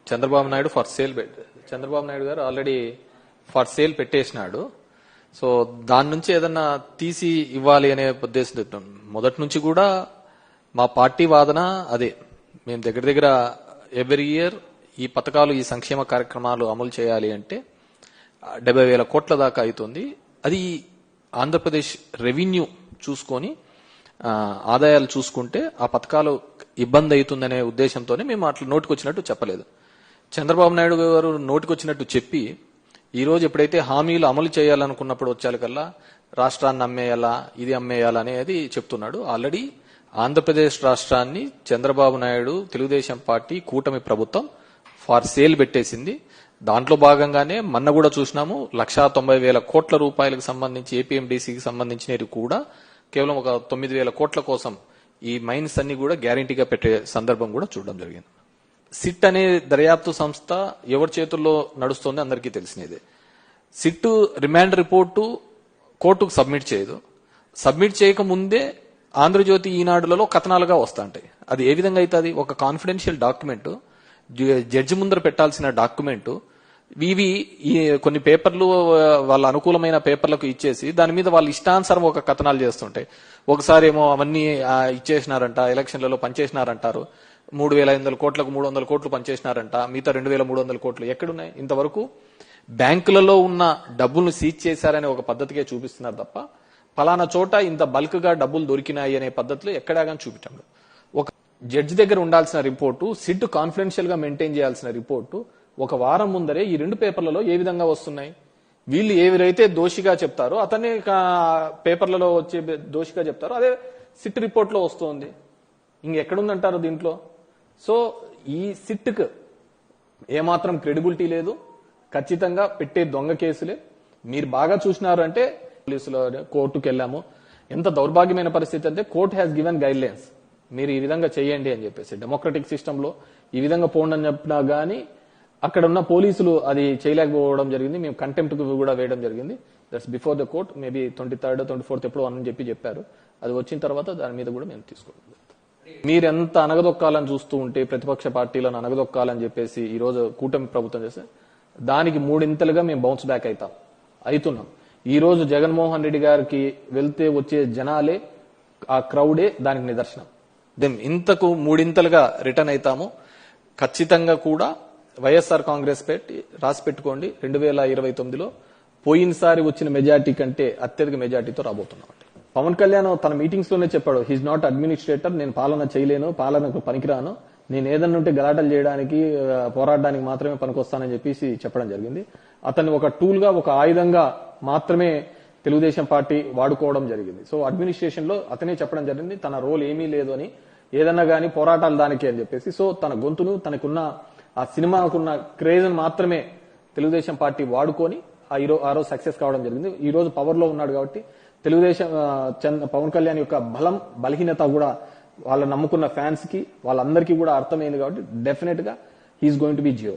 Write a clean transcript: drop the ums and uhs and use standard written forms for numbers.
చంద్రబాబు నాయుడు చంద్రబాబు నాయుడు గారు already for sale పెట్టేసినాడు. So దాని నుంచి ఏదన్నా తీసి ఇవ్వాలి అనే ఉద్దేశం మొదటి నుంచి కూడా మా పార్టీ వాదన అదే. మేము దగ్గర ఎవ్రీ ఇయర్ ఈ పథకాలు ఈ సంక్షేమ కార్యక్రమాలు అమలు చేయాలి అంటే 70,000 కోట్ల దాకా అవుతుంది. అది ఆంధ్రప్రదేశ్ రెవెన్యూ చూసుకొని ఆదాయాలు చూసుకుంటే ఆ పథకాలు ఇబ్బంది అవుతుందనే ఉద్దేశంతోనే మేము అట్లా నోటికొచ్చినట్టు చెప్పలేదు. చంద్రబాబు నాయుడు గారు నోటికొచ్చినట్టు చెప్పి ఈ రోజు ఎప్పుడైతే హామీలు అమలు చేయాలనుకున్నప్పుడు వచ్చేకల్లా రాష్ట్రాన్ని అమ్మేయాలా ఇది అమ్మేయాలా అనేది చెప్తున్నాడు. ఆల్రెడీ ఆంధ్రప్రదేశ్ రాష్ట్రాన్ని చంద్రబాబు నాయుడు తెలుగుదేశం పార్టీ కూటమి ప్రభుత్వం ఫార్ సేల్ పెట్టేసింది. దాంట్లో భాగంగానే మొన్న కూడా చూసినాము 1,90,000 కోట్ల రూపాయలకు సంబంధించి ఏపీఎండీసీకి సంబంధించినవి కూడా కేవలం ఒక 9,000 కోట్ల కోసం ఈ మైన్స్ అన్ని కూడా గ్యారంటీగా పెట్టే సందర్భం కూడా చూడడం జరిగింది. సిట్ అనే దర్యాప్తు సంస్థ ఎవరి చేతుల్లో నడుస్తోంది అందరికీ తెలిసినదే. సిట్ రిమాండ్ రిపోర్టు కోర్టుకు సబ్మిట్ చేయదు. సబ్మిట్ చేయకముందే ఆంధ్రజ్యోతి ఈనాడులలో కథనాలుగా వస్తాంటాయి. అది ఏ విధంగా అవుతుంది? ఒక కాన్ఫిడెన్షియల్ డాక్యుమెంట్, జడ్జి ముందర పెట్టాల్సిన డాక్యుమెంట్, ఇవి కొన్ని పేపర్లు వాళ్ళ అనుకూలమైన పేపర్లకు ఇచ్చేసి దాని మీద వాళ్ళ ఇష్టానుసారం ఒక కథనాలు చేస్తుంటాయి. ఒకసారి ఏమో అవన్నీ ఇచ్చేసినారంట, ఎలక్షన్లలో పనిచేసినారంటారు, 3,500 కోట్లకు 300 కోట్లు పనిచేసినారంట, మిగతా 2,300 కోట్లు ఎక్కడున్నాయి? ఇంతవరకు బ్యాంకులలో ఉన్న డబ్బులను సీజ్ చేశారనే ఒక పద్ధతికే చూపిస్తున్నారు తప్ప ఫలానా చోట ఇంత బల్క్ గా డబ్బులు దొరికినాయి అనే పద్ధతిలో ఎక్కడాగాని చూపించండి. ఒక జడ్జి దగ్గర ఉండాల్సిన రిపోర్టు, సిట్ కాన్ఫిడెన్షియల్ గా మెయింటైన్ చేయాల్సిన రిపోర్టు ఒక వారం ముందరే ఈ 2 పేపర్లలో ఏ విధంగా వస్తున్నాయి? వీళ్ళు ఎవరైతే దోషిగా చెప్తారో అతనే పేపర్లలో వచ్చే దోషిగా చెప్తారో అదే సిట్ రిపోర్ట్ లో వస్తుంది. ఇంకెక్కడుందంటారు దీంట్లో? సో ఈ సిట్కు ఏమాత్రం క్రెడిబిలిటీ లేదు. ఖచ్చితంగా పెట్టే దొంగ కేసులే. మీరు బాగా చూసినారు అంటే పోలీసులు కోర్టుకు వెళ్ళాము. ఎంత దౌర్భాగ్యమైన పరిస్థితి అంటే court has given guide lines, మీరు ఈ విధంగా చేయండి అని చెప్పేసి. డెమోక్రటిక్ సిస్టమ్ లో ఈ విధంగా పోండి అని చెప్పినా గానీ అక్కడ ఉన్న పోలీసులు అది చేయలేకపోవడం జరిగింది. మేము కంటెంప్ట్ కూడా వేయడం జరిగింది. That's before the court. Maybe 23rd 24th ఎప్పుడో అని చెప్పారు. అది వచ్చిన తర్వాత దాని మీద కూడా మేము తీసుకోవడం. మీరెంత అనగదొక్కాలని చూస్తూ ఉంటే, ప్రతిపక్ష పార్టీలను అనగదొక్కాలని చెప్పేసి ఈ రోజు కూటమి ప్రభుత్వం చేస్తే దానికి 3 ఇంతలుగా మేము బౌన్స్ బ్యాక్ అవుతున్నాం. ఈ రోజు జగన్మోహన్ రెడ్డి గారికి వెళ్తే వచ్చే జనాలే, ఆ క్రౌడే దానికి నిదర్శనం. ఇంతకు 3 ఇంతలుగా రిటర్న్ అవుతాము. ఖచ్చితంగా కూడా వైఎస్ఆర్ కాంగ్రెస్ రాసి పెట్టుకోండి, 2029లో పోయినసారి వచ్చిన మెజార్టీ కంటే అత్యధిక మెజార్టీతో రాబోతున్నాం. పవన్ కళ్యాణ్ తన మీటింగ్స్ లోనే చెప్పాడు, హీఈస్ నాట్ అడ్మినిస్ట్రేటర్, నేను పాలన చేయలేను, పాలనకు పనికిరాను, నేను ఏదన్నా ఉంటే గలాటలు చేయడానికి పోరాడడానికి మాత్రమే పనికొస్తానని చెప్పేసి చెప్పడం జరిగింది. అతన్ని ఒక టూల్ గా, ఒక ఆయుధంగా మాత్రమే తెలుగుదేశం పార్టీ వాడుకోవడం జరిగింది. సో అడ్మినిస్ట్రేషన్ లో అతనే చెప్పడం జరిగింది తన రోల్ ఏమీ లేదు అని, ఏదన్నా గానీ పోరాటాలు దానికి అని చెప్పేసి. సో తన గొంతును, తనకున్న ఆ సినిమాకున్న క్రేజ్ మాత్రమే తెలుగుదేశం పార్టీ వాడుకొని ఆ రోజు సక్సెస్ కావడం జరిగింది. ఈ రోజు పవర్ లో ఉన్నాడు కాబట్టి తెలుగుదేశం పవన్ కళ్యాణ్ యొక్క బలం, బలహీనత కూడా వాళ్ళ నమ్ముకున్న ఫ్యాన్స్ కి వాళ్ళందరికీ కూడా అర్థమైంది కాబట్టి డెఫినెట్ గా he's going to be Jio.